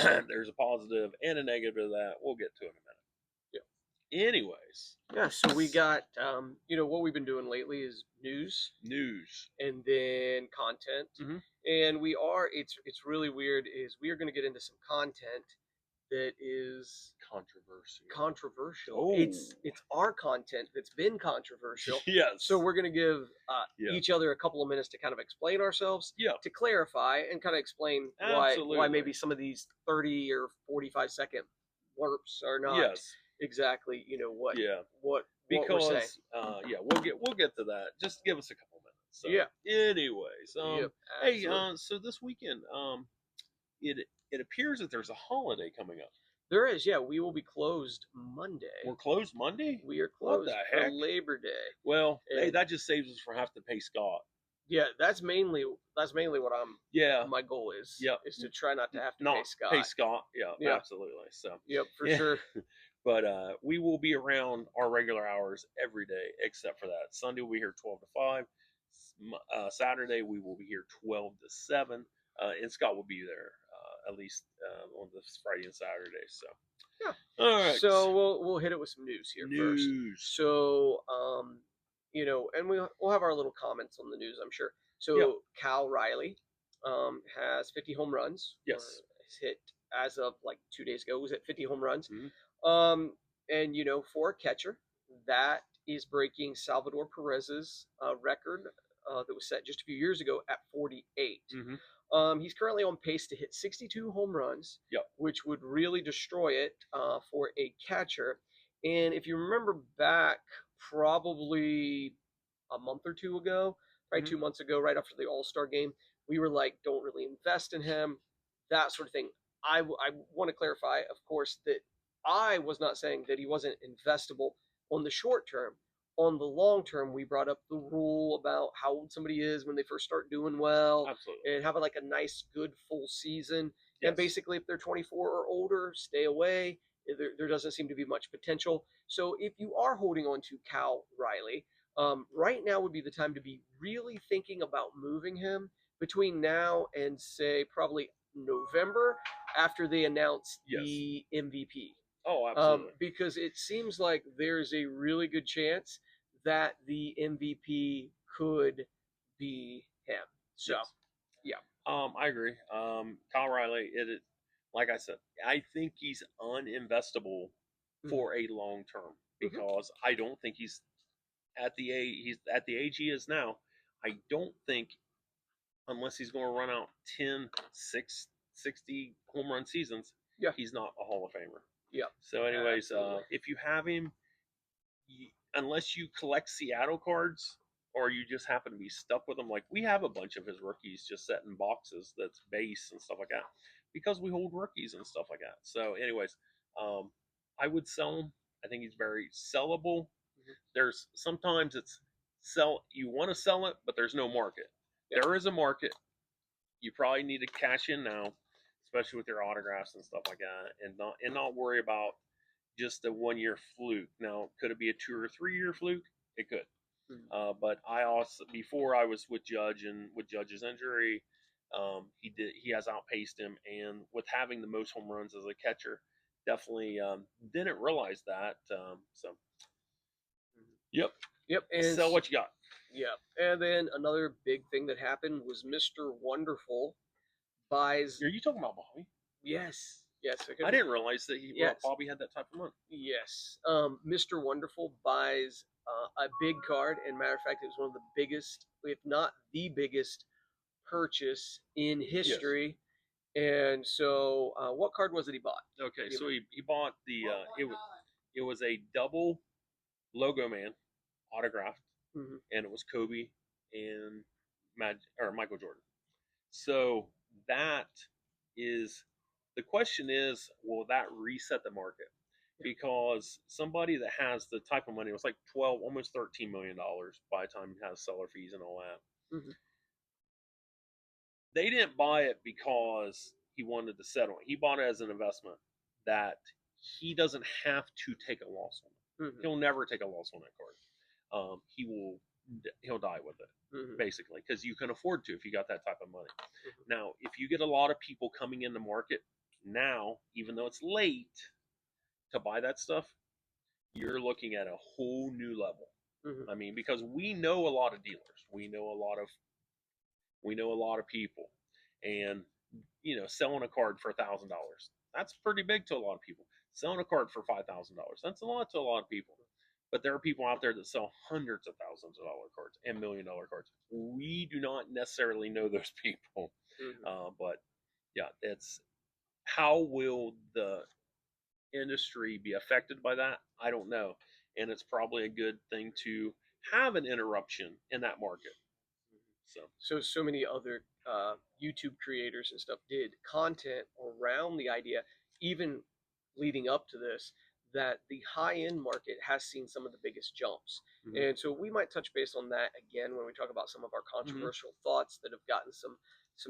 there's a positive and a negative to that. We'll get to it in a minute. Anyways, Yeah, so we got, what we've been doing lately is news news. and then content. Mhm. And it's really weird, is we are going to get into some content that is controversial. Oh. It's our content that's been controversial. Yes. So we're going to give Yeah. each other a couple of minutes to kind of explain ourselves, Yeah. to clarify and kind of explain why Absolutely. maybe some of these 30 or 45-second blurps are not Yes. exactly what Yeah. what we're saying. Because yeah, we'll get to that. Just give us a couple minutes. So, Yeah. anyways, Yep, hey, absolutely. so this weekend, it appears that there's a holiday coming up. There is, yeah. We will be closed Monday. We're closed Monday. We are What closed the for heck? Labor Day. Well, hey, And- that just saves us from having to pay Scott. Yeah, that's mainly what Yeah. my goal is. Yep. Is to try not to have to Not pay Scott. pay Scott. Yeah, Yeah. absolutely. So. Yep, for Yeah. sure. But we will be around our regular hours every day except for that. Sunday we'll be here 12 to 5. Saturday we will be here 12 to 7. And Scott will be there at least on this Friday and Saturday. So. Yeah. All right. So we'll hit it with some news here first. So and we'll have our little comments on the news, I'm sure. So Yeah. Cal Riley has 50 home runs. Yes. He's hit as of like 2 days ago. Was at 50 home runs. Mhm. And for a catcher, that is breaking Salvador Perez's record that was set just a few years ago at 48. Mhm. He's currently on pace to hit 62 home runs, Yep. which would really destroy it for a catcher. And if you remember back, probably a month or two ago, probably Mhm. 2 months ago, right after the All-Star game, we were like, don't really invest in him, that sort of thing. I want to clarify, of course, that I was not saying that he wasn't investable on the short term. On the long term, we brought up the rule about how old somebody is when they first start doing well, Absolutely. and having like a nice, good full season. Yes. And basically, if they're 24 or older, stay away. There doesn't seem to be much potential. So if you are holding on to Cal Riley, right now would be the time to be really thinking about moving him between now and say probably November after they announce the MVP. Oh, absolutely. Because it seems like there's a really good chance that the MVP could be him. So, yes. I agree. Kyle Riley, like I said, I think he's uninvestable for a long term because I don't think he's at the age he is now. I don't think unless he's going to run out 10, 60 home run seasons, he's not a Hall of Famer. Yeah. So, anyways, if you have him, unless you collect Seattle cards or you just happen to be stuck with them, like we have a bunch of his rookies just set in boxes that's base and stuff like that because we hold rookies and stuff like that. So, anyways, I would sell him. I think he's very sellable. There's sometimes you want to sell it, but there's no market. There is a market. You probably need to cash in now, especially with your autographs and stuff like that, and not worry about just a 1 year fluke. Now, could it be a 2 or 3 year fluke? It could. But I also, before I was with Judge and with Judge's injury, he has outpaced him, and with having the most home runs as a catcher, definitely didn't realize that. So, yep. And so what you got? Yeah, and then another big thing that happened was Mr. Wonderful buys. Are you talking about Bobby? Yes. I didn't realize that Bobby had that type of money. Yes. Mr. Wonderful buys a big card, and matter of fact, it was one of the biggest, if not the biggest, purchase in history. Yes. And so, what card was it he bought? Okay, so he bought the it was a double logo man autographed, and it was Kobe and Michael Jordan. So that is the question is, will that reset the market? Because somebody that has the type of money, it was like almost $13 million by the time he has seller fees and all that. They didn't buy it because he wanted to settle it. He bought it as an investment that he doesn't have to take a loss on it. He'll never take a loss on that card. He'll die with it, basically, because you can afford to if you got that type of money. Now, if you get a lot of people coming in the market Now, even though it's late to buy that stuff, you're looking at a whole new level. Hmm. I mean, because we know a lot of dealers, we know a lot of people, and selling a card for $1,000, that's pretty big to a lot of people. Selling a card for $5,000, that's a lot to a lot of people. But there are people out there that sell hundreds of thousands of dollar cards and $1 million cards. We do not necessarily know those people, Hmm. but yeah, it's how will the industry be affected by that? I don't know, and it's probably a good thing to have an interruption in that market. So, So many other YouTube creators and stuff did content around the idea, even leading up to this, that the high end market has seen some of the biggest jumps. mhm. And so we might touch base on that again when we talk about some of our Mhm. controversial thoughts that have gotten some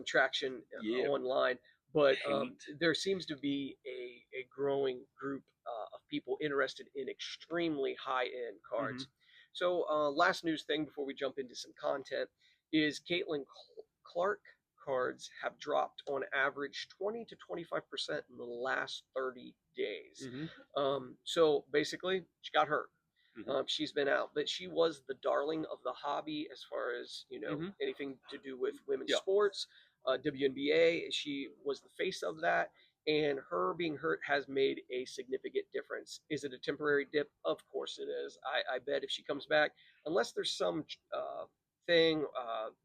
traction Yeah, online. But hate. there seems to be a growing group of people interested in extremely high end Mhm. cards. So, last news thing before we jump into some content is Caitlin Clark cards have dropped on average 20 to 25% in the last 30 days. Mhm. So basically, she got hurt. Mhm. She's been out, but she was the darling of the hobby as far as Mhm. anything to do with women's Yeah. sports. WNBA, she was the face of that, and her being hurt has made a significant difference. Is it a temporary dip? Of course it is. I bet if she comes back, unless there's some thing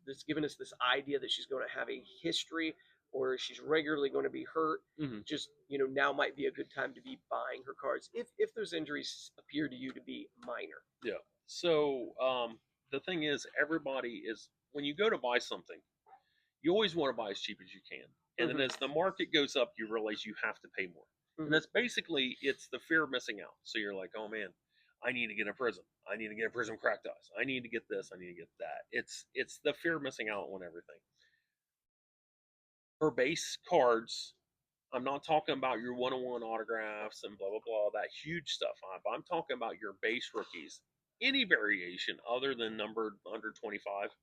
that's given us this idea that she's going to have a history or she's regularly going to be hurt, Mhm. just now might be a good time to be buying her cards if those injuries appear to you to be minor. Yeah. So, the thing is, everybody is when you go to buy something, you always want to buy as cheap as you can. And then Hmm. as the market goes up, you realize you have to pay more. And Hmm. that's basically it's the fear of missing out. So you're like, oh man, I need to get a prism. I need to get a prism cracked ice. I need to get this. I need to get that. It's the fear of missing out on everything. For base cards, I'm not talking about your one-on-one autographs and blah blah blah, that huge stuff. I'm talking about your base rookies. Any variation other than numbered under 25,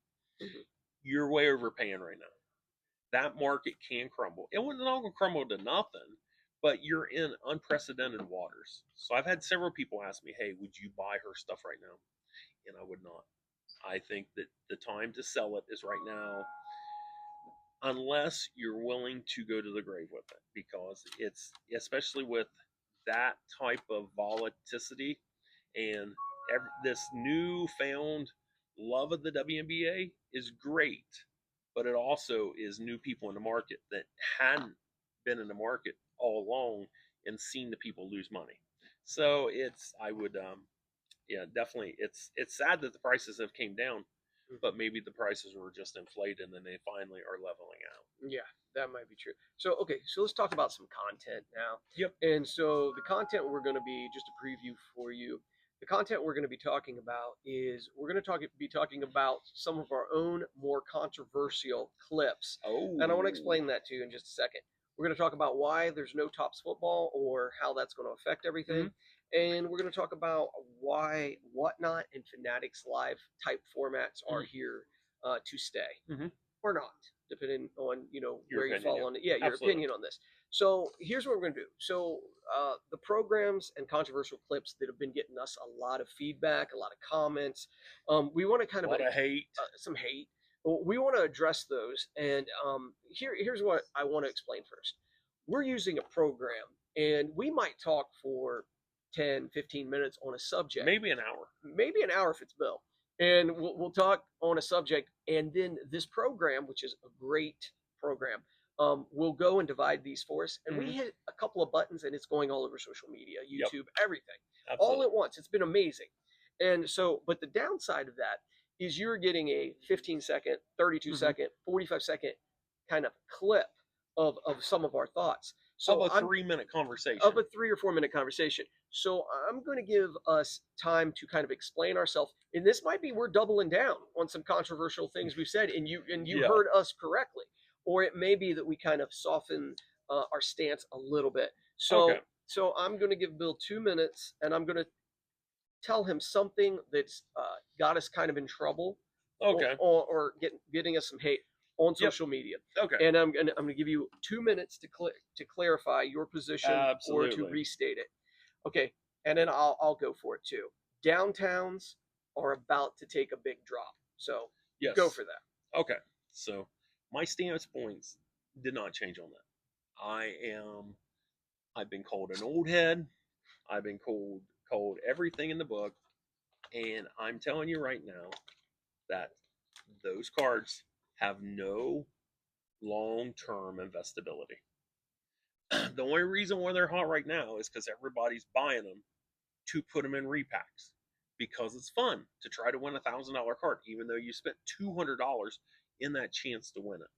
Hmm. you're way overpaying right now. That market can crumble. It wasn't all gonna crumble to nothing, but you're in unprecedented waters. So I've had several people ask me, "Hey, would you buy her stuff right now?" And I would not. I think that the time to sell it is right now, unless you're willing to go to the grave with it, because it's especially with that type of volatility and this newfound love of the WNBA is great, but it also is new people in the market that hadn't been in the market all along and seen the people lose money. So I would, yeah, definitely. It's sad that the prices have came down, but maybe the prices were just inflated and then they finally are leveling out. Yeah, that might be true. So, okay, so let's talk about some content now. Yep. And so, the content we're going to be just a preview for you. The content we're going to be talking about is we're going to be talking about some of our own more controversial clips, and I want to Oh. explain that to you in just a second. We're going to talk about why there's no Tops football or how that's going to affect Mm-hmm. everything, and we're going to talk about why Whatnot and Fanatics Live type formats are Mm-hmm. here to stay Mm-hmm. or not, depending on Your where you opinion, yeah, fall on it. Yeah, your absolutely. opinion on this. So here's what we're gonna do. So the programs and controversial clips that have been getting us a lot of feedback, a lot of comments. We want to kind A of lot of hate. some hate. Well, we want to address those, and here's what I want to explain first. We're using a program, and we might talk for 10, 15 minutes on a subject, Maybe an hour. maybe an hour if it's Bill, and we'll talk on a subject, and then this program, which is a great program, will go and divide these for us, and we Mm-hmm. hit a couple of buttons, and it's going all over social media, Yep, YouTube, everything, all absolutely. at once. It's been amazing, and so, but the downside of that is you're getting a 15-second, 32 Mm-hmm. second, 45-second kind of clip of some of our thoughts. Of So a I'm 3 minute of conversation. a 3 or 4 minute conversation. So I'm going to give us time to kind of explain ourselves, and this might be we're doubling down on some controversial things we've said, and you Yeah. heard us correctly, or it may be that we kind of soften our stance a little bit. Okay. So I'm going to give Bill 2 minutes, and I'm going to tell him something that's got us kind of in trouble, Okay. or getting us some hate. on Yep. social media. Okay. And I'm gonna give you 2 minutes to clarify your position or to Absolutely. restate it. Okay, and then I'll go for it too. Downtowns are about to take a big drop, so go Yes. for that. Okay. So my stance points did not change on that. I've been called an old head. I've been called everything in the book, and I'm telling you right now that those cards have no long-term investability. The only reason why they're hot right now is because everybody's buying them to put them in repacks because it's fun to try to win $1,000 card, even though you spent $200 in that chance to win it.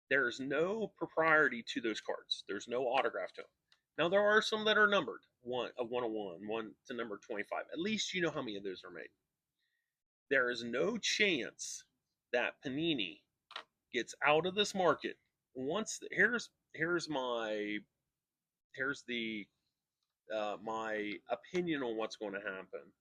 There's no propriety to those cards. There's no autograph to them. Now there are some that are numbered, one a 101, one to number 25. At least you know how many of those are made. There is no chance that Panini gets out of this market once. Here's the my opinion on what's going to happen.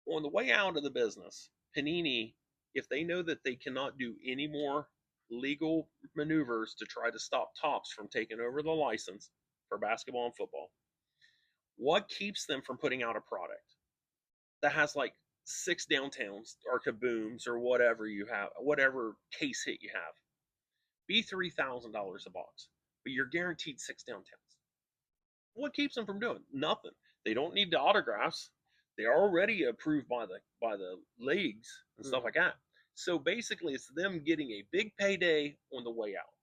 On the way out of the business, Panini, if they know that they cannot do any more legal maneuvers to try to stop Topps from taking over the license for basketball and football, what keeps them from putting out a product that has like 6 downtowns or kabooms or whatever you have, whatever case hit you have, be $3,000 a box, but you're guaranteed 6 downtowns? What keeps them from doing it? Nothing. They don't need the autographs. They're already approved by the leagues and stuff like that. So basically, it's them getting a big payday on the way out.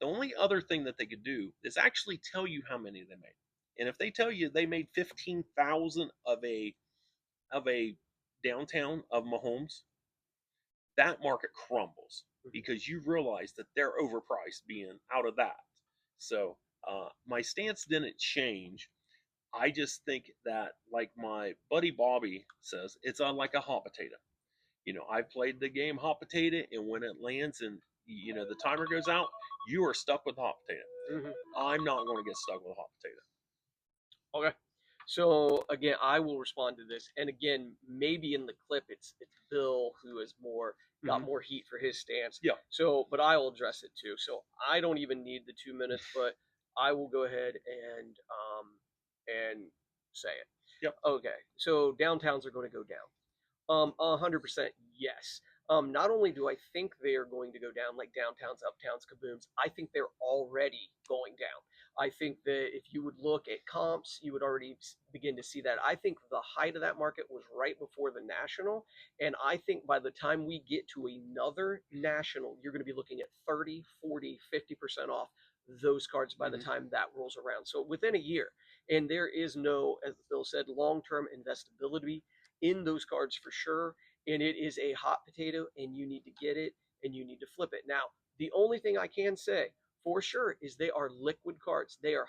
The only other thing that they could do is actually tell you how many they made. And if they tell you they made 15,000 of a downtown of Mahomes, that market crumbles because you realize that they're overpriced being out of that. So my stance didn't change. I just think that, like my buddy Bobby says, it's like a hot potato. I've played the game hot potato, and when it lands and the timer goes out, you are stuck with the hot potato. I'm not going to get stuck with a hot potato. Okay. So again, I will respond to this, and again, maybe in the clip, it's Bill who has got more heat for his stance. Yeah. So, but I will address it too. So I don't even need the 2 minutes, but I will go ahead and say it. Yep. Okay. So downtowns are going to go down. 100% yes. Not only do I think they are going to go down like downtowns, uptowns, kabooms, I think they're already going down. I think that if you would look at comps, you would already begin to see that. I think the height of that market was right before the national. And I think by the time we get to another national, you're going to be looking at 30, 40, 50% off those cards by the time that rolls around. So within a year. And there is no, as Bill said, long-term investability in those cards for sure. And it is a hot potato, and you need to get it and you need to flip it. Now, the only thing I can say for sure is they are liquid cards. They are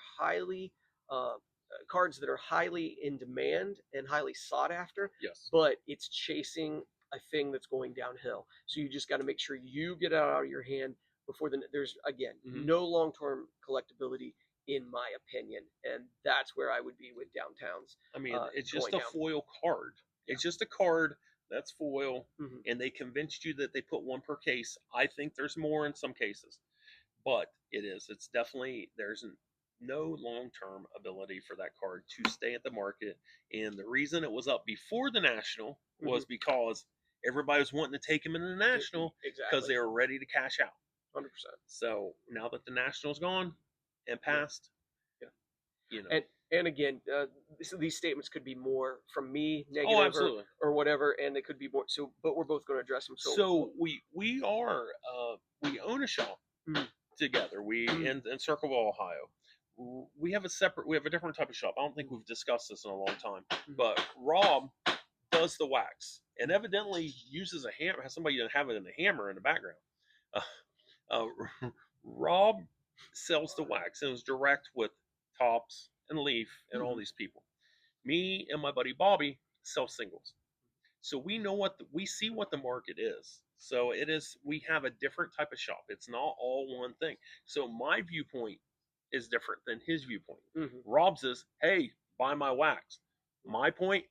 cards that are highly in demand and highly sought after. Yes. But it's chasing a thing that's going downhill. So you just got to make sure you get it out of your hand before there's again no long-term collectability in my opinion, and that's where I would be with downtowns. I mean, it's just a foil card. Yeah. It's just a card that's foil, and they convinced you that they put one per case. I think there's more in some cases, but it's definitely, there's no long-term ability for that card to stay at the market. And the reason it was up before the national was because everybody was wanting to take him in the national because they were ready to cash out. 100%. So now that the national's gone and passed, And again, these statements could be more from me, negative or whatever, and they could be more. So, but we're both going to address them. So we own a shop together. We in Circleville, Ohio. We have a different type of shop. I don't think we've discussed this in a long time, but Rob does the wax and evidently uses a hammer. Has somebody have it in a hammer in the background. Rob sells the wax and is direct with Topps and Leaf and all these people. Me and my buddy Bobby sell singles. So we know we see what the market is. So we have a different type of shop. It's not all one thing. So my viewpoint is different than his viewpoint. Rob's is, hey, buy my wax. My point,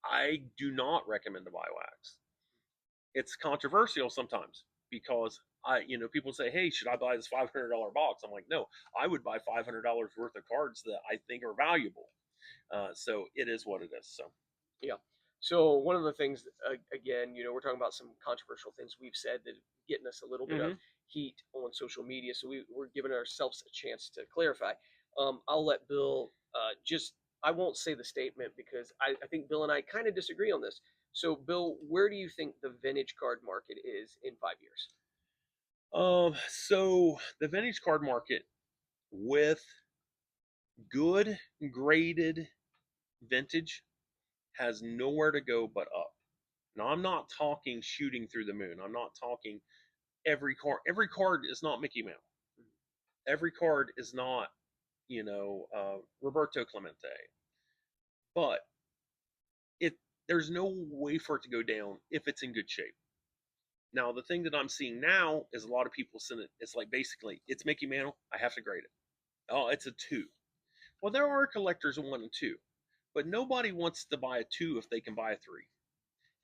I do not recommend to buy wax. It's controversial sometimes because People say, hey, should I buy this $500 box? I'm like, no, I would buy $500 worth of cards that I think are valuable. So it is what it is. So Yeah. So one of the things, again, we're talking about some controversial things we've said that getting us a little bit of hmm heat on social media. So we're giving ourselves a chance to clarify. I'll let Bill just. I won't say the statement because I think Bill and I kind of disagree on this. So Bill, where do you think the vintage card market is in 5 years? so the vintage card market with good graded vintage has nowhere to go but up. Now I'm not talking shooting through the moon. I'm not talking every card. Every card is not Mickey Mouse. Every card is not, Roberto Clemente. But it there's no way for it to go down if it's in good shape. Now the thing that I'm seeing now is a lot of people send it. It's like basically it's Mickey Mantle. I have to grade it. Oh, it's a 2. Well, there are collectors of 1 and 2, but nobody wants to buy a 2 if they can buy a 3,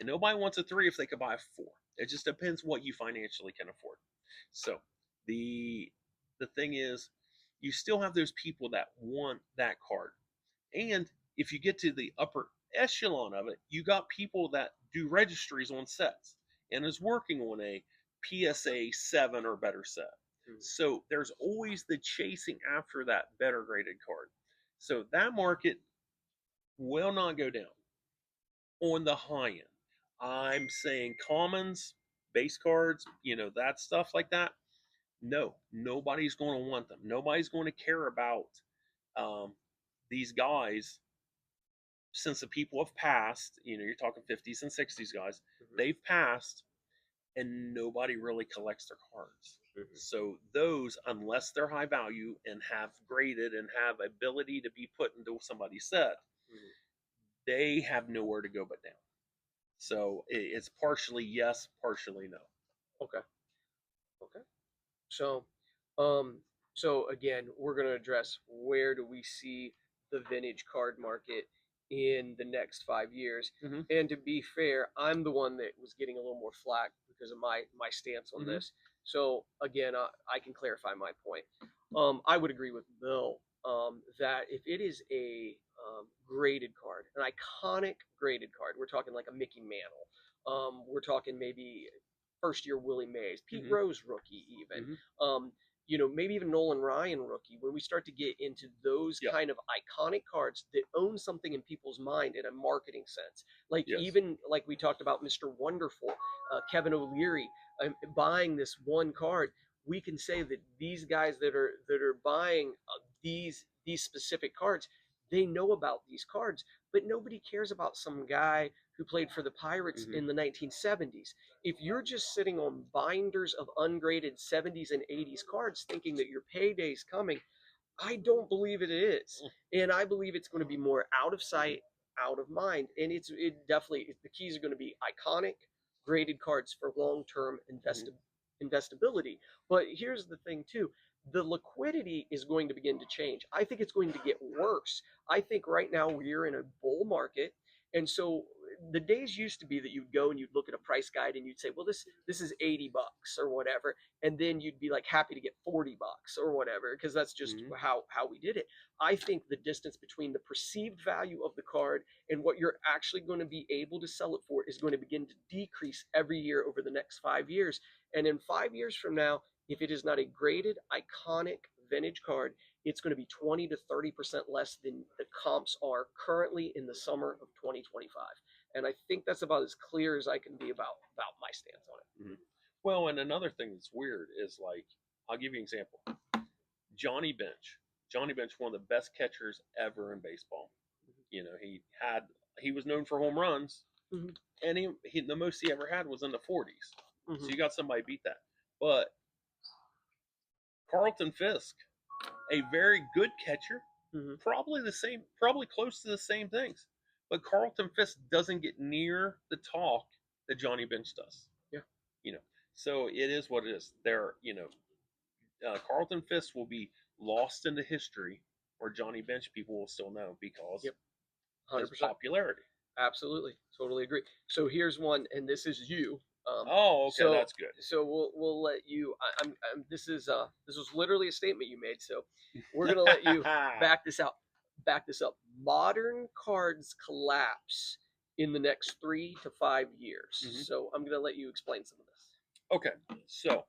and nobody wants a 3 if they can buy a 4. It just depends what you financially can afford. So the the thing is, you still have those people that want that card, and if you get to the upper echelon of it, you got people that do registries on sets and is working on a PSA 7 or better set. Mhm. So there's always the chasing after that better graded card. So that market will not go down on the high end. I'm saying commons, base cards, that stuff like that. No, nobody's going to want them. Nobody's going to care about um, these guys since the people have passed. You're talking 50s and 60s guys. Mhm. They've passed, and nobody really collects their cards. Mhm. So those, unless they're high value and have graded and have ability to be put into somebody's set, Mhm. they have nowhere to go but down. So it's partially yes, partially no. Okay. Okay. So, um, so again, we're going to address where do we see the vintage card market in the next 5 years. hmm And to be fair, I'm the one that was getting a little more flack because of my stance on hmm this. So again, I can clarify my point. I would agree with Bill that if it is a graded card, an iconic graded card, we're talking like a Mickey Mantle. We're talking maybe first year Willie Mays, Pete hmm Rose rookie, even. hmm Um, maybe even Nolan Ryan rookie. When we start to get into those Yep. kind of iconic cards that own something in people's mind in a marketing sense, like Yes. even like we talked about Mr. Wonderful, Kevin O'Leary, buying this one card, we can say that these guys that are buying these specific cards, they know about these cards, but nobody cares about some guy who played for the Pirates hmm in the 1970s. If you're just sitting on binders of ungraded 70s and 80s cards thinking that your payday's coming, I don't believe it is. And I believe it's going to be more out of hmm sight, out of mind. And it definitely, the keys are going to be iconic, graded cards for long term hmm investability. But here's the thing, too, the liquidity is going to begin to change. I think it's going to get worse. I think right now we're in a bull market. And so the days used to be that you'd go and you'd look at a price guide and you'd say, well, this is $80 or whatever, and then you'd be like happy to get $40 or whatever because that's just hmm how we did it. I think the distance between the perceived value of the card and what you're actually going to be able to sell it for is going to begin to decrease every year over the next 5 years. And in 5 years from now, if it is not a graded iconic vintage card, it's going to be 20 to 30% less than the comps are currently in the summer of 2025. And I think that's about as clear as I can be about my stance on it. hmm Well, and another thing that's weird is like, I'll give you an example. Johnny Bench. Johnny Bench, one of the best catchers ever in baseball. He was known for home runs, Mm-hmm. and the most he ever had was in the 40s. So Mm-hmm. you got somebody beat that. But Carlton Fisk, a very good catcher, Mm-hmm. probably close to the same things. But Carlton Fisk doesn't get near the talk that Johnny Bench does. Yeah. You know, so it is what it is. Carlton Fisk will be lost into history, or Johnny Bench people will still know because Yep. 100%. his popularity. Absolutely. Totally agree. So here's one, and this is you. Oh, okay, So that's good. we'll let you. This was literally a statement you made. So we're gonna let you back this out. Back this up. Modern cards collapse in the next 3 to 5 years. Mhm. So I'm gonna let you explain some of this. Okay, so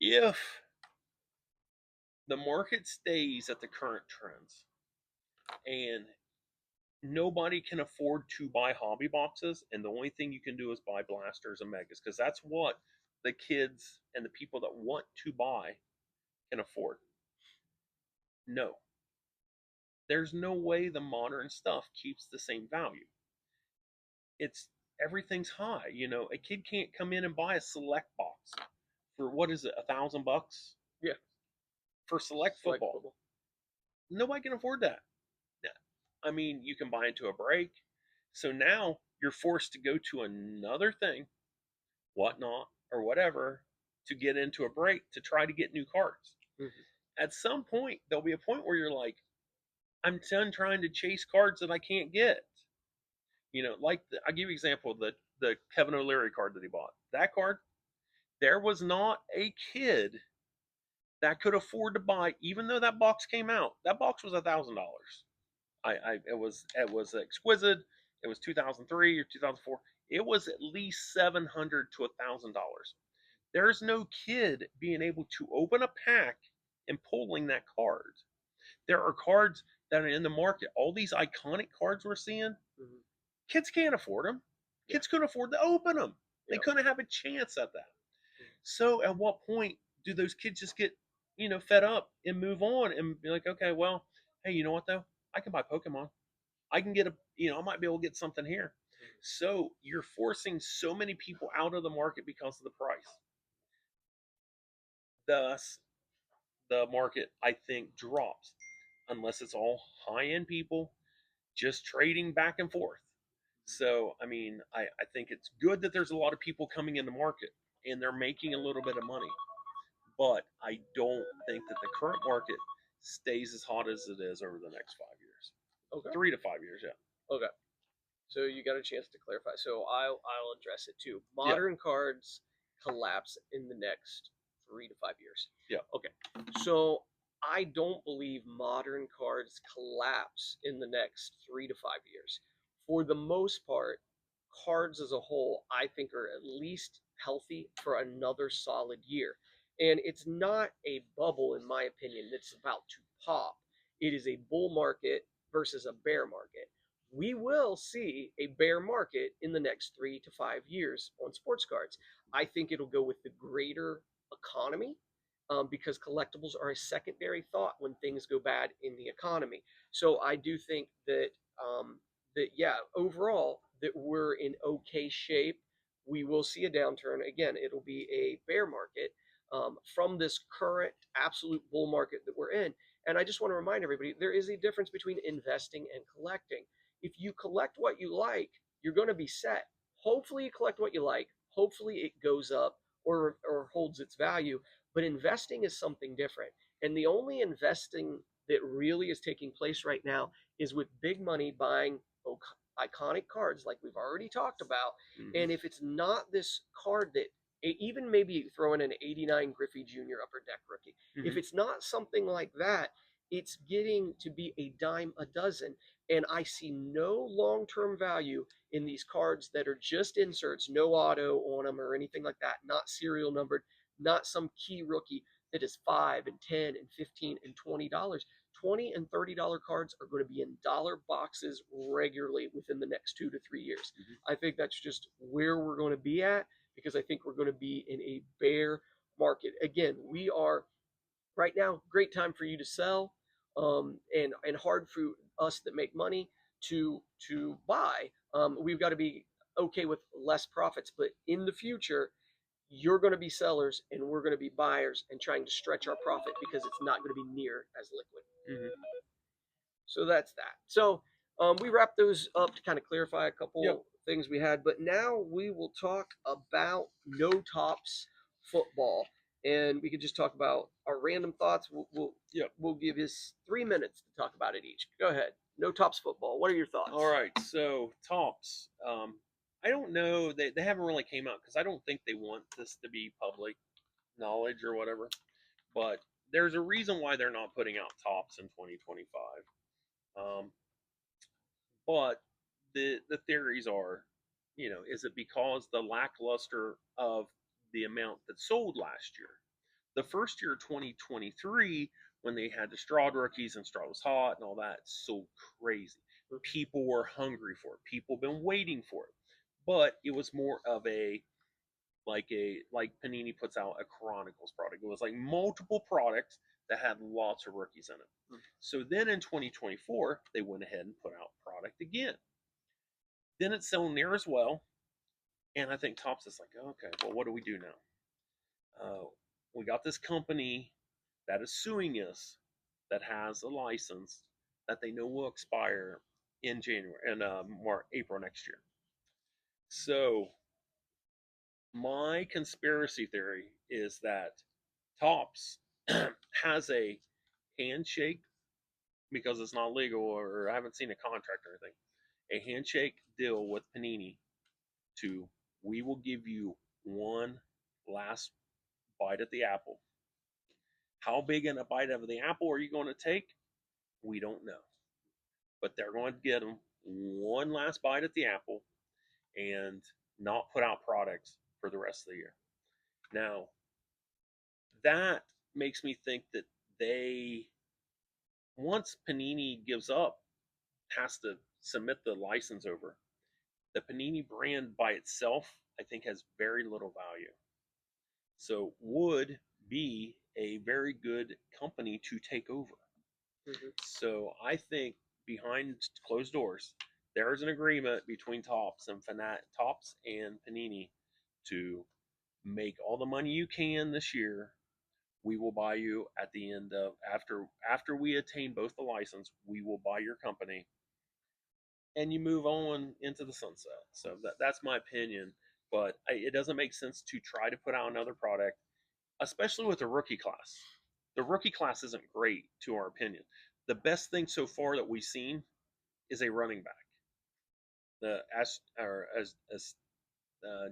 if the market stays at the current trends and nobody can afford to buy hobby boxes, and the only thing you can do is buy blasters and megas because that's what the kids and the people that want to buy can afford. No, there's no way the modern stuff keeps the same value. It's everything's high. A kid can't come in and buy a select box for what is it, $1,000 Yeah, for select select football. football. Nobody can afford that. I mean, you can buy into a break. So now you're forced to go to another thing, whatnot, or whatever, to get into a break to try to get new cards. Mm-hmm. At some point, there'll be a point where you're like, I'm done trying to chase cards that I can't get. Like I'll give you an example of the Kevin O'Leary card that he bought. That card, there was not a kid that could afford to buy, even though that box came out. That box was $1,000. It was exquisite. It was 2003 or 2004. It was at least $700 to $1,000. There's no kid being able to open a pack and pulling that card. There are cards that are in the market. All these iconic cards we're seeing, Mm-hmm. kids can't afford them. Yeah. Kids couldn't afford to open them. They Yeah. couldn't have a chance at that. Mm-hmm. So at what point do those kids just get, fed up and move on and be like, okay, well, hey, you know what though? I can buy Pokemon. I can get I might be able to get something here. So you're forcing so many people out of the market because of the price. Thus, the market, I think, drops unless it's all high end people just trading back and forth. So, I mean, I think it's good that there's a lot of people coming in the market and they're making a little bit of money. But I don't think that the current market stays as hot as it is over the next 5 years. Okay. 3 to 5 years, yeah. Okay. So you got a chance to clarify. So I'll address it too. Yeah. Modern cards collapse in the next 3 to 5 years. Yeah. Okay. So I don't believe modern cards collapse in the next 3 to 5 years. For the most part, cards as a whole, I think, are at least healthy for another solid year. And it's not a bubble, in my opinion, that's about to pop. It is a bull market versus a bear market. We will see a bear market in the next 3 to 5 years on sports cards. I think it'll go with the greater economy, because collectibles are a secondary thought when things go bad in the economy. So I do think that yeah, overall that we're in okay shape. We will see a downturn again. It'll be a bear market from this current absolute bull market that we're in. And I just want to remind everybody there is a difference between investing and collecting. If you collect what you like, you're going to be set. Hopefully, you collect what you like. Hopefully, it goes up or holds its value. But investing is something different. And the only investing that really is taking place right now is with big money buying iconic cards like we've already talked about. Mhm. And if it's not this card that even maybe throw in an 89 Griffey Jr. Upper Deck rookie, if Mhm. it's not something like that, it's getting to be a dime a dozen. And I see no long term value in these cards that are just inserts, no auto on them or anything like that, not serial numbered, not some key rookie that is $5 and $10 and $15 and $20. $20 and $30 cards are going to be in dollar boxes regularly within the next 2 to 3 years. Mhm. I think that's just where we're going to be at because I think we're going to be in a bear market. Again, we are right now, great time for you to sell, and hard for us that make money to buy. We've got to be okay with less profits, but in the future, you're going to be sellers and we're going to be buyers and trying to stretch our profit because it's not going to be near as liquid. Mhm. So that's that. So we wrapped those up to kind of clarify a couple Yep. things we had, but now we will talk about no tops football, and we could just talk about our random thoughts. Yep. We'll give us 3 minutes to talk about it each. Go ahead. No tops football. What are your thoughts? All right. So tops. I don't know. They haven't really came out because I don't think they want this to be public knowledge or whatever. But there's a reason why they're not putting out tops in 2025. But the theories are, is it because the lackluster of the amount that sold last year? The first year, 2023, when they had the straw rookies and straw was hot and all that, sold crazy. People were hungry for it. People have been waiting for it. But it was more of like Panini puts out a Chronicles product. It was like multiple products that had lots of rookies in it. Mm. So then in 2024, they went ahead and put out product again. Then it's selling near as well. And I think Topps is like, okay, well, what do we do now? We got this company that is suing us that has a license that they know will expire in January and April next year. So my conspiracy theory is that Topps has a handshake because it's not legal or I haven't seen a contract or anything. A handshake deal with Panini to we will give you one last bite at the apple. How big in a bite of the apple are you going to take? We don't know. But they're going to get them one last bite at the apple and not put out products for the rest of the year. Now, that makes me think that they, once Panini gives up, has to submit the license over, the Panini brand by itself, I think, has very little value. So, would be a very good company to take over. Mm-hmm. So, I think behind closed doors, there is an agreement between Topps and Panini to make all the money you can this year. We will buy you at the end of after we attain both the license. We will buy your company, and you move on into the sunset. So that's my opinion. But it doesn't make sense to try to put out another product, especially with the rookie class. The rookie class isn't great, to our opinion. The best thing so far that we've seen is a running back. The as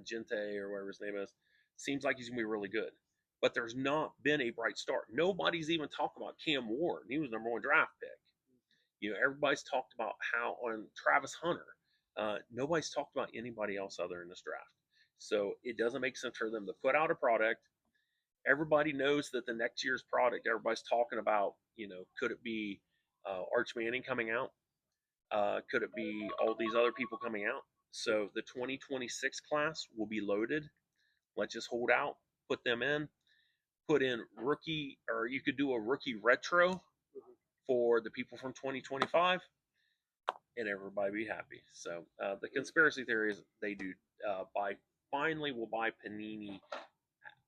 Gente or whatever his name is seems like he's gonna be really good. But there's not been a bright start. Nobody's even talking about Cam Ward. He was number one draft pick. Everybody's talked about how on Travis Hunter. Nobody's talked about anybody else other in this draft. So it doesn't make sense for them to put out a product. Everybody knows that the next year's product, everybody's talking about, could it be Arch Manning coming out? Could it be all these other people coming out? So the 2026 class will be loaded. Let's just hold out, put them in, put in rookie, or you could do a rookie retro for the people from 2025, and everybody be happy. So the conspiracy theory is they do finally will buy Panini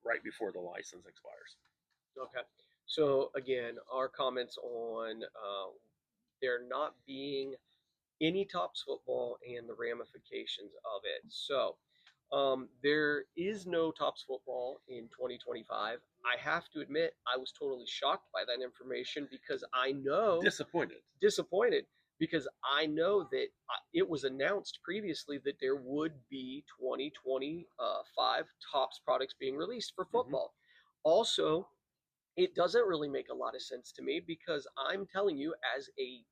right before the license expires. Okay. So again, our comments on there not being any Topps football and the ramifications of it. So there is no Topps football in 2025. I have to admit, I was totally shocked by that information because I know disappointed because I know that it was announced previously that there would be 2025 Topps products being released for football. Mm-hmm. Also, it doesn't really make a lot of sense to me because I'm telling you, as a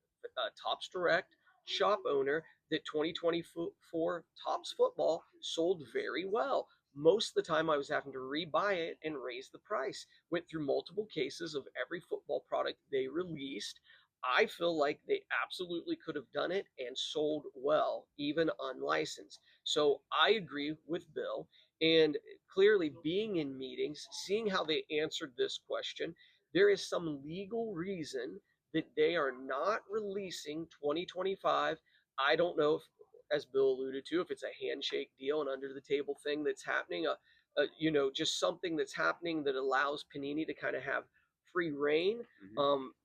Topps Direct shop owner, that 2024 Topps football sold very well. Most of the time, I was having to rebuy it and raise the price. Went through multiple cases of every football product they released. I feel like they absolutely could have done it and sold well, even unlicensed. So I agree with Bill. And clearly, being in meetings, seeing how they answered this question, there is some legal reason that they are not releasing 2025. I don't know if, as Bill alluded to, if it's a handshake deal, an under the table thing that's happening, just something that's happening that allows Panini to kind of have free reign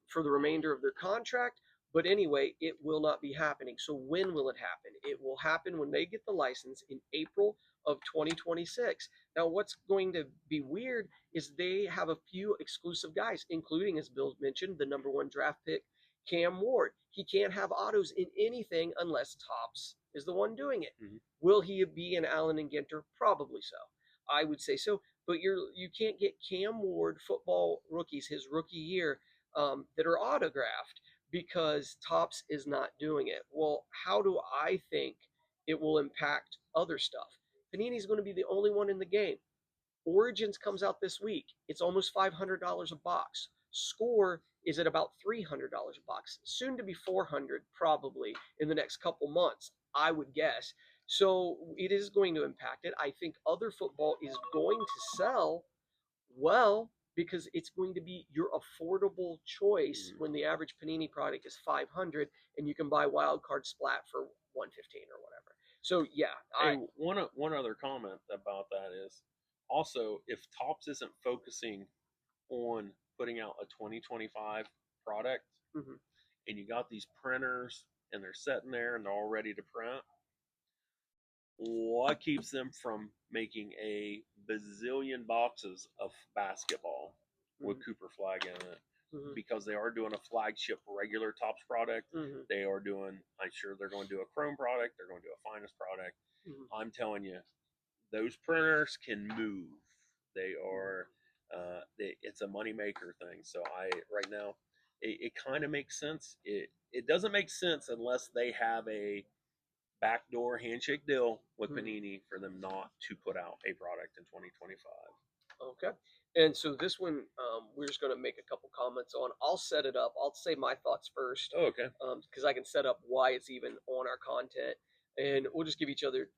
for the remainder of their contract. But anyway, it will not be happening. So when will it happen? It will happen when they get the license in April of 2026. Now, what's going to be weird is they have a few exclusive guys, including, as Bill mentioned, the number one draft pick Cam Ward, he can't have autos in anything unless Topps is the one doing it. Mhm. Will he be an Allen and Ginter? Probably so. I would say so. But you can't get Cam Ward football rookies his rookie year that are autographed because Topps is not doing it. Well, how do I think it will impact other stuff? Panini's going to be the only one in the game. Origins comes out this week. It's almost $500 a box. Score is at about $300 a box, soon to be $400 probably in the next couple months, I would guess. So it is going to impact it. I think other football is going to sell well because it's going to be your affordable choice Mhm. when the average Panini product is 500 and you can buy wild card splat for 115 or whatever. So yeah, Hey, I one other comment about that is also if Topps isn't focusing on putting out a 2025 product, mhm, and you got these printers and they're sitting there and they're all ready to print, what keeps them from making a bazillion boxes of basketball with mhm, Cooper Flag in it? mhm, Because they are doing a flagship regular Tops product. mhm, They are doing, I'm sure they're going to do a Chrome product. They're going to do a Finest product. mhm, I'm telling you, those printers can move. They mhm. are, it's a moneymaker thing. So right now, it kind of makes sense. It doesn't make sense unless they have a backdoor handshake deal with Mhm. Panini for them not to put out a product in 2025. Okay. And so this one, we're just going to make a couple comments on. I'll set it up. I'll say my thoughts first Oh, okay. because I can set up why it's even on our content, and we'll just give each other,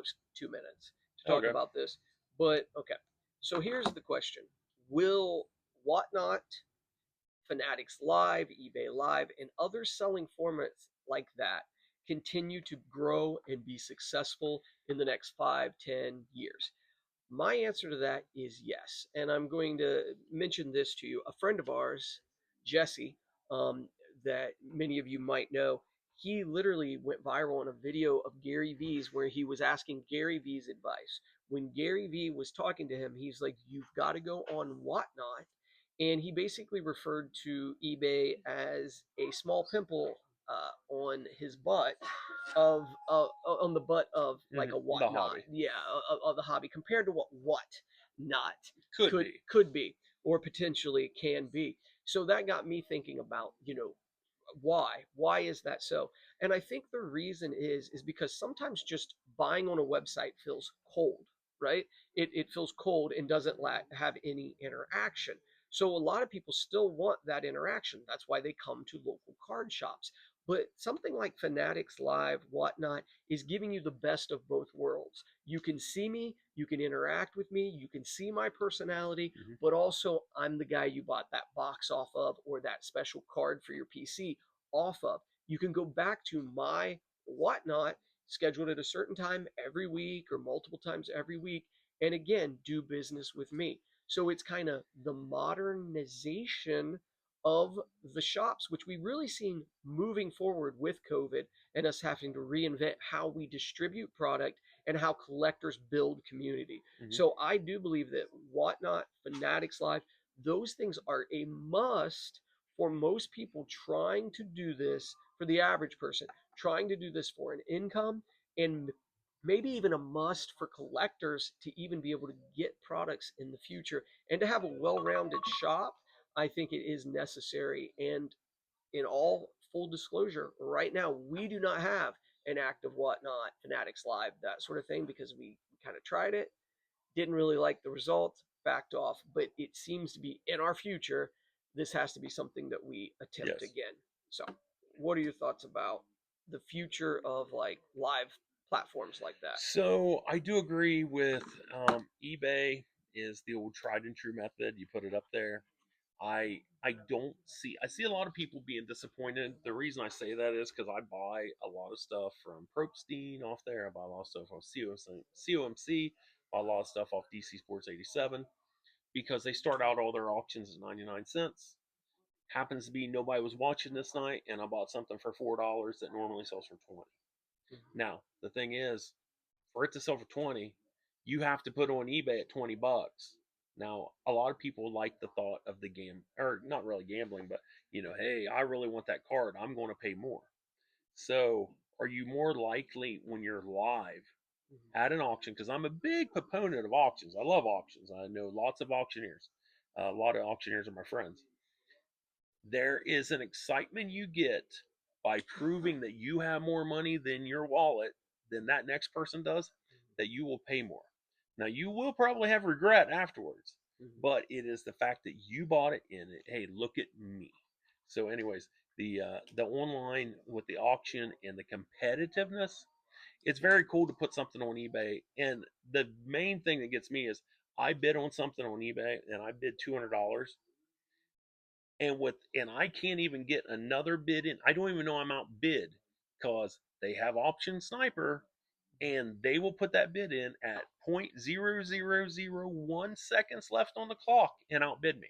just 2 minutes to talk Okay. about this. But okay, so here's the question: Will Whatnot, Fanatics Live, eBay Live, and other selling formats like that continue to grow and be successful in the next 5, 10 years? My answer to that is yes. And I'm going to mention this to you. A friend of ours, Jesse, um, that many of you might know, he literally went viral on a video of Gary Vee's where he was asking Gary Vee's advice. When Gary Vee was talking to him, he's like, "You've got to go on Whatnot." And he basically referred to eBay as a small pimple on his butt on the butt of like a The whatnot, hobby. yeah, of the hobby compared to what not Could could be. could be or potentially can be. So that got me thinking about why is that so? And I think the reason is because sometimes just buying on a website feels cold, right? It feels cold and doesn't have any interaction. So a lot of people still want that interaction. That's why they come to local card shops. But something like Fanatics Live, Whatnot, is giving you the best of both worlds. You can see me, you can interact with me, you can see my personality, Mhm. but also I'm the guy you bought that box off of or that special card for your PC off of. You can go back to my Whatnot, scheduled at a certain time every week or multiple times every week, and again, do business with me. So it's kind of the modernization of the shops, which we really seen moving forward with COVID and us having to reinvent how we distribute product and how collectors build community. Mhm. So I do believe that Whatnot, Fanatics Live, those things are a must for most people trying to do this, for the average person trying to do this for an income, and maybe even a must for collectors to even be able to get products in the future and to have a well-rounded shop. I think it is necessary. And in all full disclosure, right now we do not have an active Whatnot, Fanatics Live, that sort of thing, because we kind of tried it, didn't really like the results, backed off. But it seems to be in our future. This has to be something that we attempt Yes. again. So, what are your thoughts about the future of like live platforms like that? So I do agree with eBay is the old tried and true method. You put it up there. I don't see I see a lot of people being disappointed. The reason I say that is because I buy a lot of stuff from Propstein off there. I buy a lot of stuff off COMC, buy a lot of stuff off DC Sports 87 because they start out all their auctions at 99 cents. Happens to be nobody was watching this night, and I bought something for $4 that normally sells for 20. Now the thing is, for it to sell for 20, you have to put on eBay at $20. Now, a lot of people like the thought of the game, or not really gambling, but hey, I really want that card. I'm going to pay more. So, are you more likely when you're live Mhm. at an auction? Because I'm a big proponent of auctions. I love auctions. I know lots of auctioneers. A lot of auctioneers are my friends. There is an excitement you get by proving that you have more money than your wallet than that next person does, that you will pay more. Now, you will probably have regret afterwards, Mhm. but it is the fact that you bought it and hey, look at me. So, anyways, the online with the auction and the competitiveness, it's very cool to put something on eBay. And the main thing that gets me is I bid on something on eBay and I bid $200, and I can't even get another bid in. I don't even know I'm outbid because they have option sniper and they will put that bid in at 0.0001 seconds left on the clock and outbid me.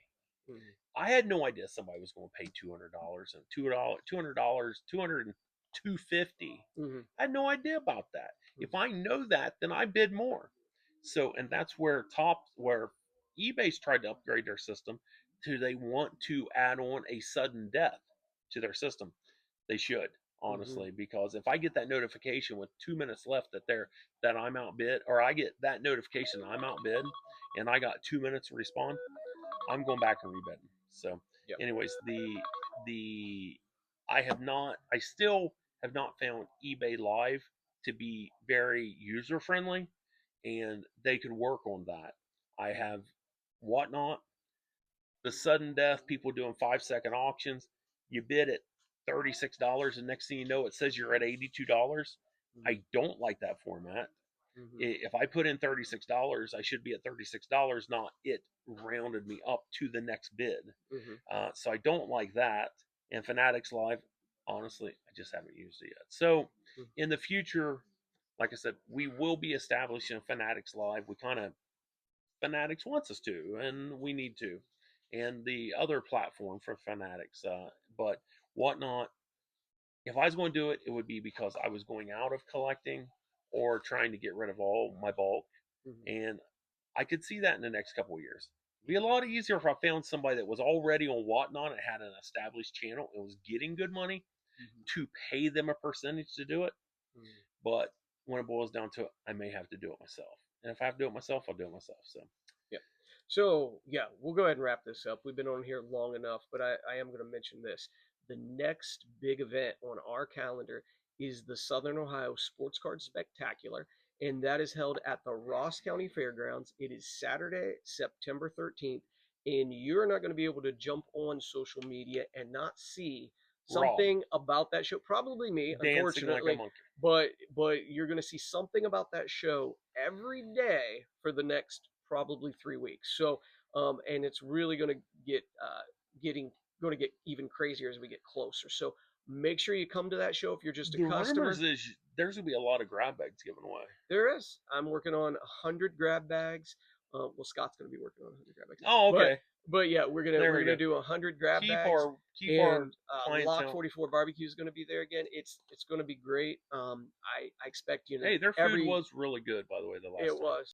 Mhm. I had no idea somebody was going to pay $200 and $200, 250. Mhm. I had no idea about that. Mhm. If I know that, then I bid more. So, and that's where eBay's tried to upgrade their system to they want to add on a sudden death to their system. They should, Mhm. honestly, because if I get that notification with 2 minutes left that I'm outbid, or I get that notification I'm outbid, and I got 2 minutes to respond, I'm going back and rebidding. So, Yep. anyways, the I still have not found eBay Live to be very user friendly, and they could work on that. I have Whatnot, the sudden death, people doing 5 second auctions. You bid at $36, and next thing you know, it says you're at $82. Mhm. I don't like that format. Mhm. If I put in $36, I should be at $36, not it rounded me up to the next bid. Mhm. So I don't like that. And Fanatics Live, honestly, I just haven't used it yet. So Mhm. in the future, like I said, we will be establishing Fanatics Live. We kind of Fanatics wants us to, and we need to, and the other platform for Fanatics. But Whatnot, if I was going to do it, it would be because I was going out of collecting or trying to get rid of all my bulk, Mhm. and I could see that in the next couple of years. It'd be a lot easier if I found somebody that was already on Whatnot and had an established channel and was getting good money Mhm. to pay them a percentage to do it. Mhm. But when it boils down to it, I may have to do it myself. And if I have to do it myself, I'll do it myself. So, Yeah. So yeah, we'll go ahead and wrap this up. We've been on here long enough, but I am going to mention this. The next big event on our calendar is the Southern Ohio Sports Card Spectacular, and that is held at the Ross County Fairgrounds. It is Saturday, September 13th, and you're not going to be able to jump on social media and not see Rob, something about that show. Probably me, dancing like a unfortunately, monkey. but you're going to see something about that show every day for the next probably 3 weeks. So and it's really going to get getting going to get even crazier as we get closer. So make sure you come to that show if you're just a The rumors customer. is there's gonna be a lot of grab bags given away. There is. I'm working on 100 grab bags. Well, Scott's going to be working on 100 grab bags, Oh, but okay. yeah, we're There we gonna go. do 100 grab Keep bags, our keep our and Lock clientele. 44 Barbecue is going to be there again. It's going to be great. I expect Hey, their food every was really good, by the way, the it last time. was